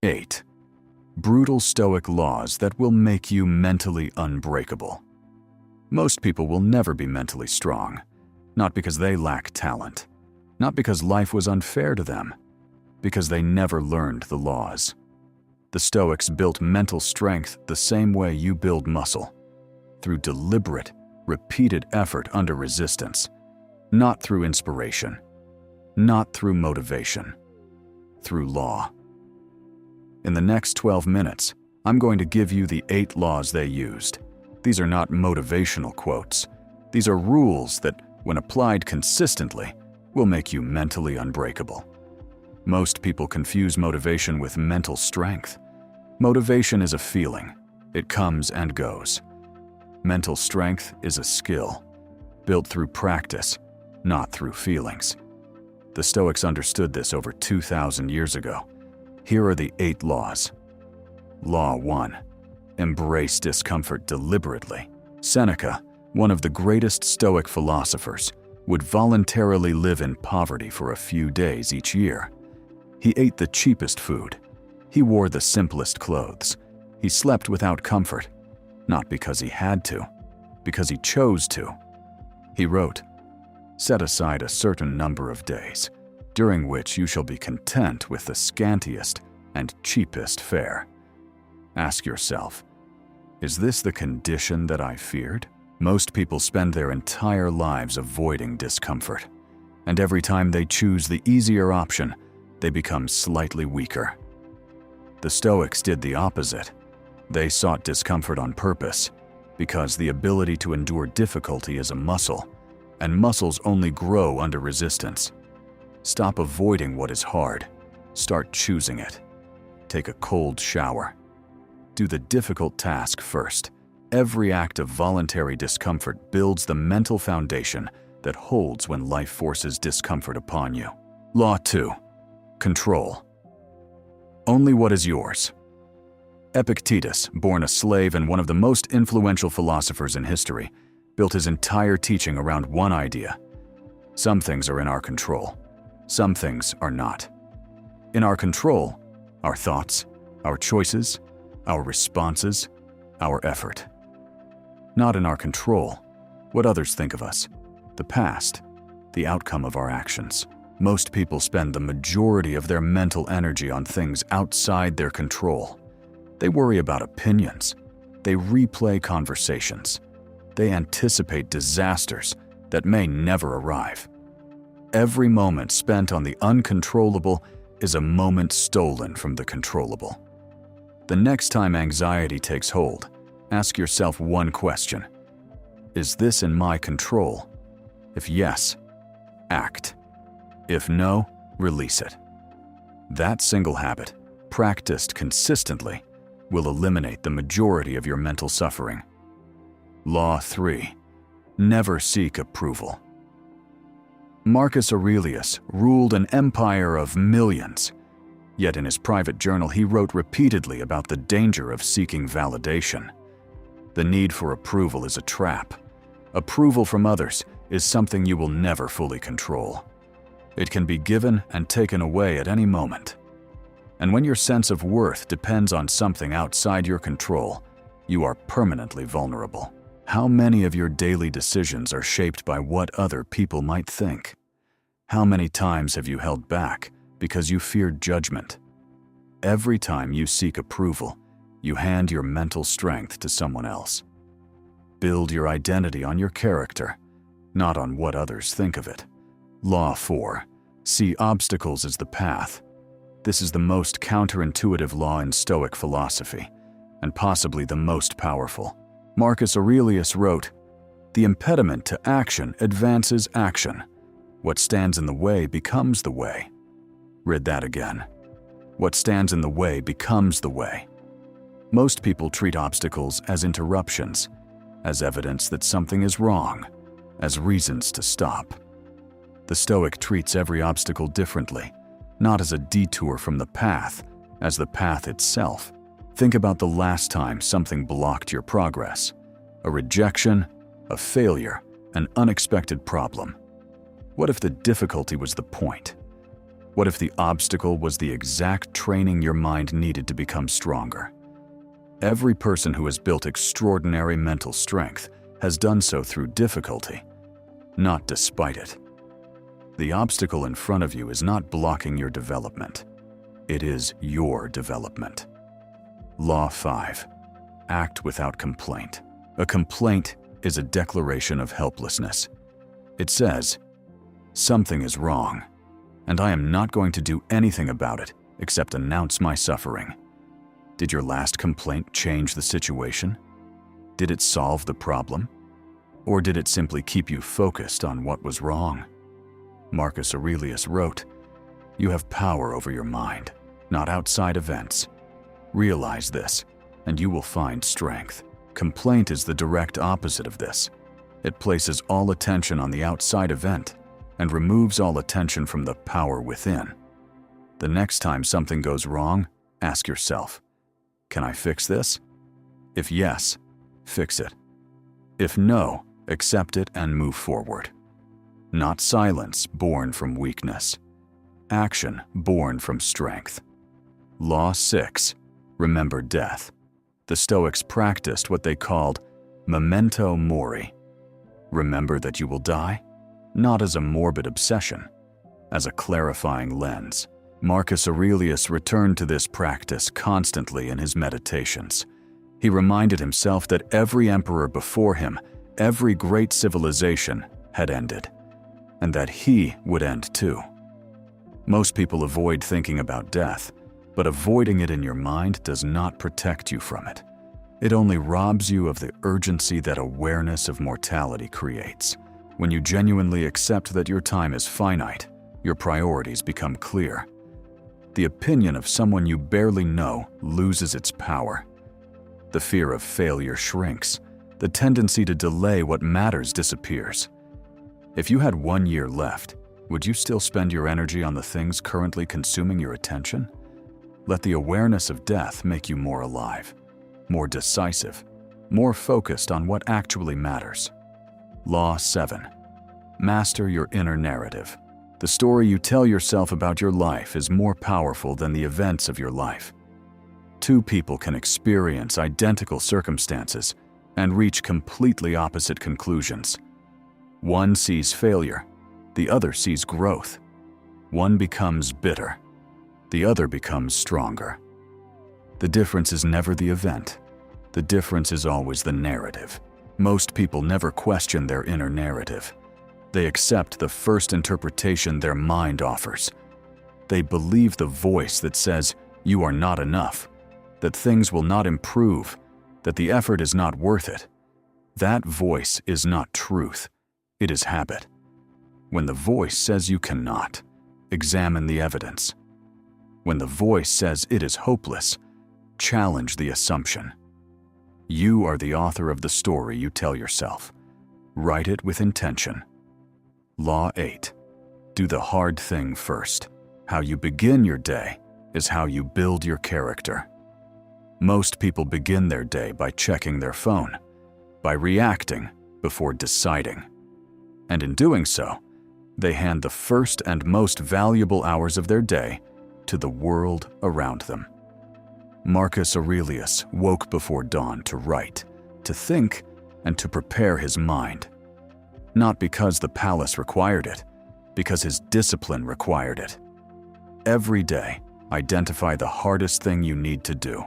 8. Brutal Stoic laws that will make you mentally unbreakable. Most people will never be mentally strong, not because they lack talent, not because life was unfair to them, because they never learned the laws. The Stoics built mental strength the same way you build muscle, through deliberate, repeated effort under resistance, not through inspiration, not through motivation, through law. In the next 12 minutes, I'm going to give you the 8 laws they used. These are not motivational quotes. These are rules that, when applied consistently, will make you mentally unbreakable. Most people confuse motivation with mental strength. Motivation is a feeling. It comes and goes. Mental strength is a skill, built through practice, not through feelings. The Stoics understood this over 2,000 years ago. Here are the 8 laws. Law 1. Embrace discomfort deliberately. Seneca, one of the greatest Stoic philosophers, would voluntarily live in poverty for a few days each year. He ate the cheapest food. He wore the simplest clothes. He slept without comfort, not because he had to, because he chose to. He wrote, "Set aside a certain number of days, during which you shall be content with the scantiest and cheapest fare." Ask yourself, is this the condition that I feared? Most people spend their entire lives avoiding discomfort, and every time they choose the easier option, they become slightly weaker. The Stoics did the opposite. They sought discomfort on purpose, because the ability to endure difficulty is a muscle, and muscles only grow under resistance. Stop avoiding what is hard. Start choosing it. Take a cold shower. Do the difficult task first. Every act of voluntary discomfort builds the mental foundation that holds when life forces discomfort upon you. Law 2. Control. Only what is yours. Epictetus, born a slave and one of the most influential philosophers in history, built his entire teaching around one idea. Some things are in our control. Some things are not. In our control, our thoughts, our choices, our responses, our effort. Not in our control, what others think of us, the past, the outcome of our actions. Most people spend the majority of their mental energy on things outside their control. They worry about opinions. They replay conversations. They anticipate disasters that may never arrive. Every moment spent on the uncontrollable is a moment stolen from the controllable. The next time anxiety takes hold, ask yourself one question. Is this in my control? If yes, act. If no, release it. That single habit, practiced consistently, will eliminate the majority of your mental suffering. Law 3. Never seek approval. Marcus Aurelius ruled an empire of millions. Yet in his private journal he wrote repeatedly about the danger of seeking validation. The need for approval is a trap. Approval from others is something you will never fully control. It can be given and taken away at any moment. And when your sense of worth depends on something outside your control, you are permanently vulnerable. How many of your daily decisions are shaped by what other people might think? How many times have you held back because you feared judgment? Every time you seek approval, you hand your mental strength to someone else. Build your identity on your character, not on what others think of it. Law 4. See obstacles as the path. This is the most counterintuitive law in Stoic philosophy, and possibly the most powerful. Marcus Aurelius wrote, "The impediment to action advances action. What stands in the way becomes the way." Read that again. What stands in the way becomes the way. Most people treat obstacles as interruptions, as evidence that something is wrong, as reasons to stop. The Stoic treats every obstacle differently, not as a detour from the path, as the path itself. Think about the last time something blocked your progress. A rejection, a failure, an unexpected problem. What if the difficulty was the point? What if the obstacle was the exact training your mind needed to become stronger? Every person who has built extraordinary mental strength has done so through difficulty, not despite it. The obstacle in front of you is not blocking your development. It is your development. Law 5. Act without complaint. A complaint is a declaration of helplessness. It says, "Something is wrong, and I am not going to do anything about it except announce my suffering." Did your last complaint change the situation? Did it solve the problem? Or did it simply keep you focused on what was wrong? Marcus Aurelius wrote, "You have power over your mind, not outside events. Realize this, and you will find strength." Complaint is the direct opposite of this. It places all attention on the outside event and removes all attention from the power within. The next time something goes wrong, ask yourself, "Can I fix this?" If yes, fix it. If no, accept it and move forward. Not silence born from weakness. Action born from strength. Law 6. Remember death. The Stoics practiced what they called memento mori. Remember that you will die, not as a morbid obsession, as a clarifying lens. Marcus Aurelius returned to this practice constantly in his meditations. He reminded himself that every emperor before him, every great civilization had ended, and that he would end too. Most people avoid thinking about death, but avoiding it in your mind does not protect you from it. It only robs you of the urgency that awareness of mortality creates. When you genuinely accept that your time is finite, your priorities become clear. The opinion of someone you barely know loses its power. The fear of failure shrinks. The tendency to delay what matters disappears. If you had 1 year left, would you still spend your energy on the things currently consuming your attention? Let the awareness of death make you more alive, more decisive, more focused on what actually matters. Law 7. Master your inner narrative. The story you tell yourself about your life is more powerful than the events of your life. Two people can experience identical circumstances and reach completely opposite conclusions. One sees failure, the other sees growth. One becomes bitter, the other becomes stronger. The difference is never the event. The difference is always the narrative. Most people never question their inner narrative. They accept the first interpretation their mind offers. They believe the voice that says, "You are not enough," that things will not improve, that the effort is not worth it. That voice is not truth. It is habit. When the voice says you cannot, examine the evidence. When the voice says it is hopeless, challenge the assumption. You are the author of the story you tell yourself. Write it with intention. Law 8. Do the hard thing first. How you begin your day is how you build your character. Most people begin their day by checking their phone, by reacting before deciding. And in doing so, they hand the first and most valuable hours of their day to the world around them. Marcus Aurelius woke before dawn to write, to think, and to prepare his mind. Not because the palace required it, because his discipline required it. Every day, identify the hardest thing you need to do,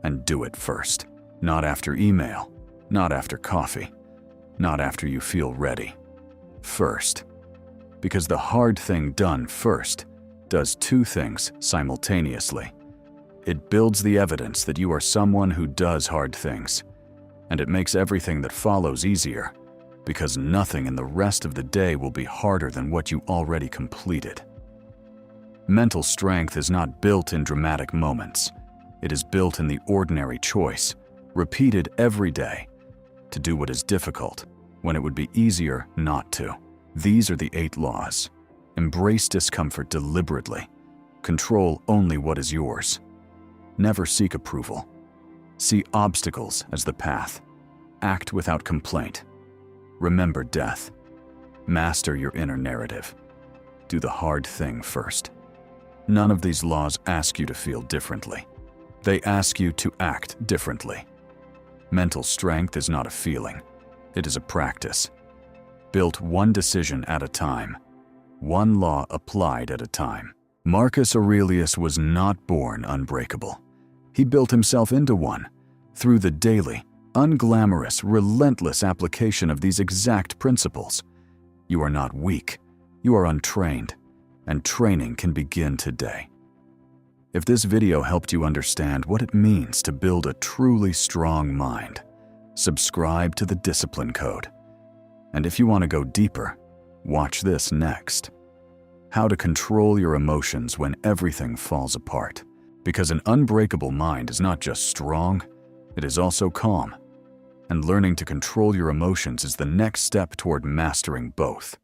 and do it first. Not after email, not after coffee, not after you feel ready. First. Because the hard thing done first does two things simultaneously. It builds the evidence that you are someone who does hard things, and it makes everything that follows easier, because nothing in the rest of the day will be harder than what you already completed. Mental strength is not built in dramatic moments. It is built in the ordinary choice, repeated every day, to do what is difficult when it would be easier not to. These are the 8 laws. Embrace discomfort deliberately. Control only what is yours. Never seek approval. See obstacles as the path. Act without complaint. Remember death. Master your inner narrative. Do the hard thing first. None of these laws ask you to feel differently. They ask you to act differently. Mental strength is not a feeling. It is a practice. Built one decision at a time. One law applied at a time. Marcus Aurelius was not born unbreakable. He built himself into one through the daily, unglamorous, relentless application of these exact principles. You are not weak. You are untrained, and training can begin today. If this video helped you understand what it means to build a truly strong mind, subscribe to the Discipline Code. And if you want to go deeper, watch this next. How to control your emotions when everything falls apart. Because an unbreakable mind is not just strong, it is also calm. And learning to control your emotions is the next step toward mastering both.